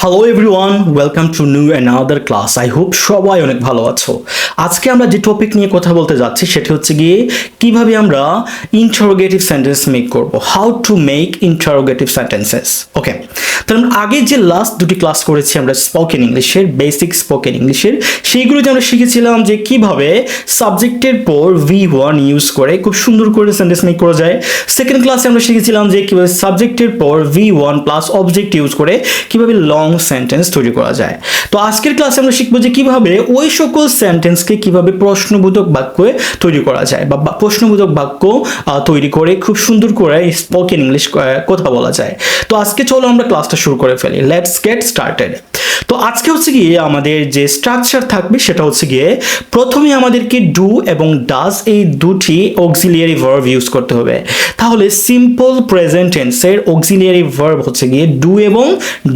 Hello everyone, welcome to new another class. I hope সবাই অনেক ভালো আছো। আজকে আমরা যে টপিক নিয়ে কথা বলতে যাচ্ছি সেটা হচ্ছে গিয়ে কিভাবে আমরা ইন্টারোগেটিভ সেন্টেন্স মেক করব, how to make interrogative sentences. Okay, তাহলে আগে যে লাস্ট দুটি ক্লাস করেছি আমরা স্পোকেন ইংলিশের, বেসিক স্পোকেন ইংলিশের, সেইগুলোতে আমরা শিখেছিলাম যে কিভাবে সাবজেক্টের পর V1 ইউজ করে খুব সুন্দর করে সেন্টেন্স মেক করা যায়। সেকেন্ড ক্লাসে আমরা শিখেছিলাম যে কিভাবে সাবজেক্টের পর V1 প্লাস অবজেক্ট ইউজ করে কিভাবে লং সেন্টেন্স তৈরি করা যায়। তো আজকের ক্লাসে আমরা শিখবো যে কিভাবে ওই সকল সেন্টেন্সকে কিভাবে প্রশ্নবোধক বাক্যে তৈরি করা যায় বা প্রশ্নবোধক বাক্য তৈরি করে খুব সুন্দর করে স্পোকেন ইংলিশ কথা বলা যায়। তো আজকে চলো আমরা ক্লাসটা শুরু করে ফেলি। Let's get started. তো আজকে হচ্ছে গিয়ে আমাদের যে স্ট্রাকচার থাকবে সেটা হচ্ছে গিয়ে প্রথমে আমাদেরকে ডু এবং ডাজ এই দুটি অক্সিলিয়ারি ভার্ব ইউজ করতে হবে। তাহলে সিম্পল প্রেজেন্ট টেন্সের অক্সিলিয়ারি ভার্ব হচ্ছে গিয়ে ডু এবং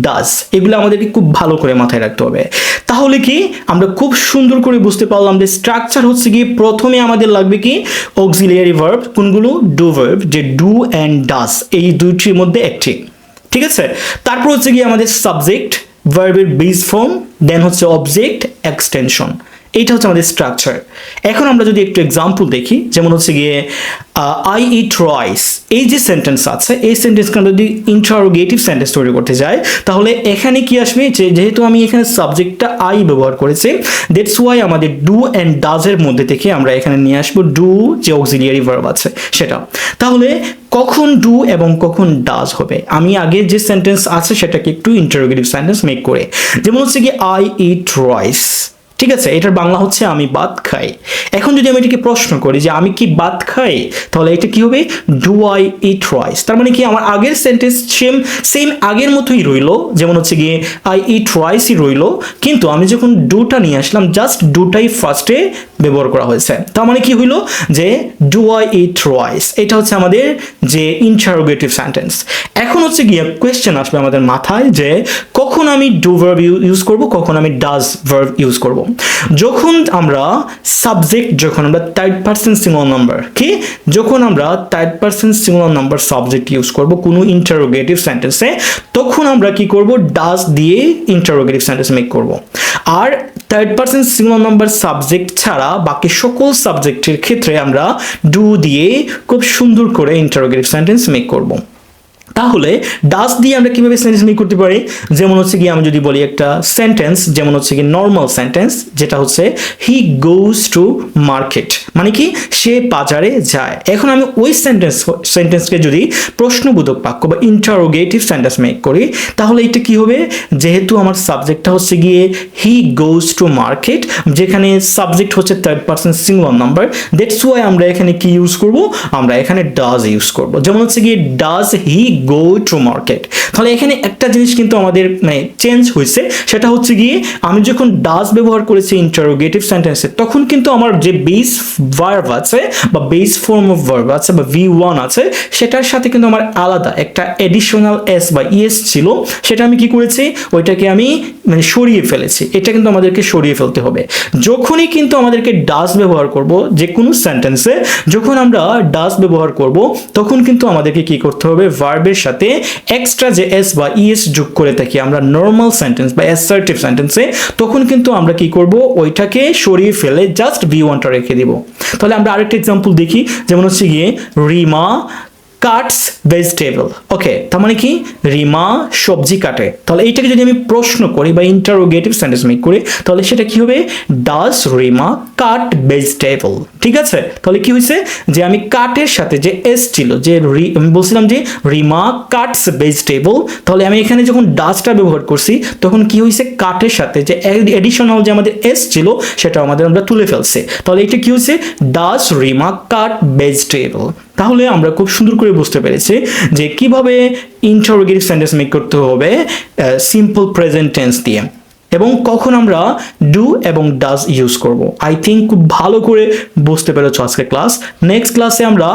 ডাজ, এগুলো আমাদেরকে খুব ভালো করে মাথায় রাখতে হবে। তাহলে কি আমরা খুব সুন্দর করে বুঝতে পারলাম যে স্ট্রাকচার হচ্ছে গিয়ে প্রথমে আমাদের লাগবে কি অক্সিলিয়ারি ভার্ব, কোনগুলো? ডু ভার্ব, যে ডু অ্যান্ড ডাজ এই দুইটির মধ্যে একটি, ঠিক আছে। তারপর হচ্ছে গিয়ে আমাদের সাবজেক্ট, ভার্বের বেস ফর্ম, দেন হচ্ছে অবজেক্ট, এক্সটেনশন। এইটা হচ্ছে আমাদের স্ট্রাকচার। এখন আমরা যদি একটু এক্সাম্পল দেখি, যেমন হচ্ছে গিয়ে আই ইট রাইস, এই যে সেন্টেন্স আছে এই সেন্টেন্সকে আমরা যদি ইন্টারোগেটিভ সেন্টেন্স তৈরি করতে যাই তাহলে এখানে কি আসবে, যে যেহেতু আমি এখানে সাবজেক্টটা আই ব্যবহার করেছি, দ্যাটস ওয়াই আমাদের ডু অ্যান্ড ডাজের মধ্যে থেকে আমরা এখানে নিয়ে আসবো ডু যে অক্সিলিয়ারি ভার্ব আছে সেটা। তাহলে কখন ডু এবং কখন ডাজ হবে, আমি আগে যে সেন্টেন্স আছে সেটাকে একটু ইন্টারোগেটিভ সেন্টেন্স মেক করে, যেমন হচ্ছে কি আই ইট রাইস, ঠিক আছে, এটার বাংলা হচ্ছে আমি ভাত খাই। এখন যদি আমি এটাকে প্রশ্ন করি যে আমি কি ভাত খাই, তাহলে এটা কি হবে? Do I eat rice. তার মানে কি আমার আগের সেন্টেন্স সেম আগের মতোই রইলো, যেমন হচ্ছে গিয়ে আই ইট রাইসই রইলো, কিন্তু আমি যখন ডুটা নিয়ে আসলাম জাস্ট ডুটাই ফার্স্টে ব্যবহার করা হয়েছে। তার মানে কি হইলো যে ডু আই ইট রাইস, এটা হচ্ছে আমাদের যে ইন্টারোগেটিভ সেন্টেন্স। এখন হচ্ছে গিয়ে কোয়েশ্চেন আসবে আমাদের মাথায় যে কখন আমি ডু ভার্ব ইউজ করব, কখন আমি ডাজ ভার্ব ইউজ করব। যখন আমরা সাবজেক্ট, যখন আমরা থার্ড পারসন সিঙ্গুলার নাম্বার, কি যখন আমরা third person singular number subject use করব কোনো ইন্টারোগেটিভ সেন্টেন্সে, তখন আমরা কি করব? ডাজ দিয়ে ইন্টারোগেটিভ সেন্টেন্স মেক করব। আর third person singular number subject ছাড়া বাকি সকল সাবজেক্টের ক্ষেত্রে আমরা ডু দিয়ে খুব সুন্দর করে ইন্টারোগেটিভ সেন্টেন্স মেক করব। তাহলে ডাজ দিয়ে আমরা কিভাবে সেন্টেন্স মেক করতে পারি? যেমন হচ্ছে কি আমি যদি বলি একটা সেন্টেন্স, যেমন হচ্ছে কি নর্মাল সেন্টেন্স, যেটা হচ্ছে হি গোজ টু মার্কেট, মানে কি সে বাজারে যায়। এখন আমি ওই সেন্টেন্সকে যদি প্রশ্নবোধক বাক্য বা ইন্টারোগেটিভ সেন্টেন্স মেক করি, তাহলে এটা কি হবে? যেহেতু আমার সাবজেক্টটা হচ্ছে গিয়ে হি গোজ টু মার্কেট, যেখানে সাবজেক্ট হচ্ছে third person singular number, that's why আমরা এখানে কি ইউজ করব? আমরা এখানে ডাজ ইউজ করব। যেমন হচ্ছে গিয়ে does he go to market. তাহলে এখানে একটা জিনিস কিন্তু আমাদের মানে চেঞ্জ হয়েছে, সেটা হচ্ছে গিয়ে আমি যখন ডাজ ব্যবহার করেছি ইন্টারোগেটিভ সেন্টেন্সে, তখন কিন্তু আমার যে বেস ভার্ব আছে বা বেস ফর্ম অফ ভার্ব আছে বা V1 আছে, সেটার সাথে কিন্তু আমার আলাদা একটা এডিশনাল এস বা ইএস ছিল, সেটা আমি কি করেছি? ওইটাকে আমি মানে সরিয়ে ফেলেছি। এটা কিন্তু আমাদেরকে সরিয়ে ফেলতে হবে। যখনই কিন্তু আমাদেরকে ডাজ ব্যবহার করব যে কোনো সেন্টেন্সে, যখন আমরা ডাজ ব্যবহার করব তখন কিন্তু আমাদেরকে কি করতে হবে? ভার্বের সাথে এক্সট্রা যে এস বা ইএস যোগ করে থাকি আমরা নরমাল সেন্টেন্স বা অ্যাসার্টিভ সেন্টেন্সে, তখন কিন্তু আমরা কি করব? ওইটাকে সরিয়ে ফেলে জাস্ট V1টা রেখে দিব। তাহলে আমরা আরেকটা এক্সাম্পল দেখি, যেমন হচ্ছে গিয়ে রিমা কাটস ভেজিটেবল। ওকে, তার মানে কি রিমা সবজি কাটে। তাহলে এইটাকে যদি আমি প্রশ্ন করি বা ইন্টারোগেটিভ সেন্টেন্স মেক করি, তাহলে সেটা কি হবে? Does Rima cut vegetable. ঠিক আছে, তাহলে কি হয়েছে যে আমি কাটের সাথে যে এস ছিল, যে আমি বলছিলাম যে রিমা কাটস ভেজিটেবল, তাহলে আমি এখানে যখন ডাজটা ব্যবহার করছি তখন কি হয়েছে? কাটের সাথে যে এডিশনাল যে আমাদের এস ছিল সেটা আমাদের আমরা তুলে ফেলছি। তাহলে এটা কি হয়েছে? Does Rima cut vegetable. তাহলে আমরা খুব সুন্দর করে বুঝতে পেরেছি যে কিভাবে ইন্টারোগেটিভ সেন্টেন্স মেক করতে হবে সিম্পল প্রেজেন্ট টেন্স দিয়ে, এবং কখন আমরা ডু এবং ডাজ ইউজ করব। আই থিঙ্ক খুব ভালো করে বুঝতে পেরেছো আজকে ক্লাস। নেক্সট ক্লাসে আমরা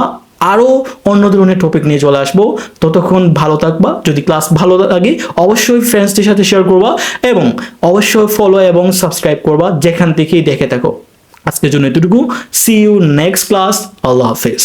আরও অন্য ধরনের টপিক নিয়ে চলে আসবো। ততক্ষণ ভালো থাকবা। যদি ক্লাস ভালো লাগে অবশ্যই ফ্রেন্ডসদের সাথে শেয়ার করবা এবং অবশ্যই ফলো এবং সাবস্ক্রাইব করবা যেখান থেকেই দেখে থাকো। আজকের জন্য এতটুকু। See you next class. আল্লাহ হাফেজ।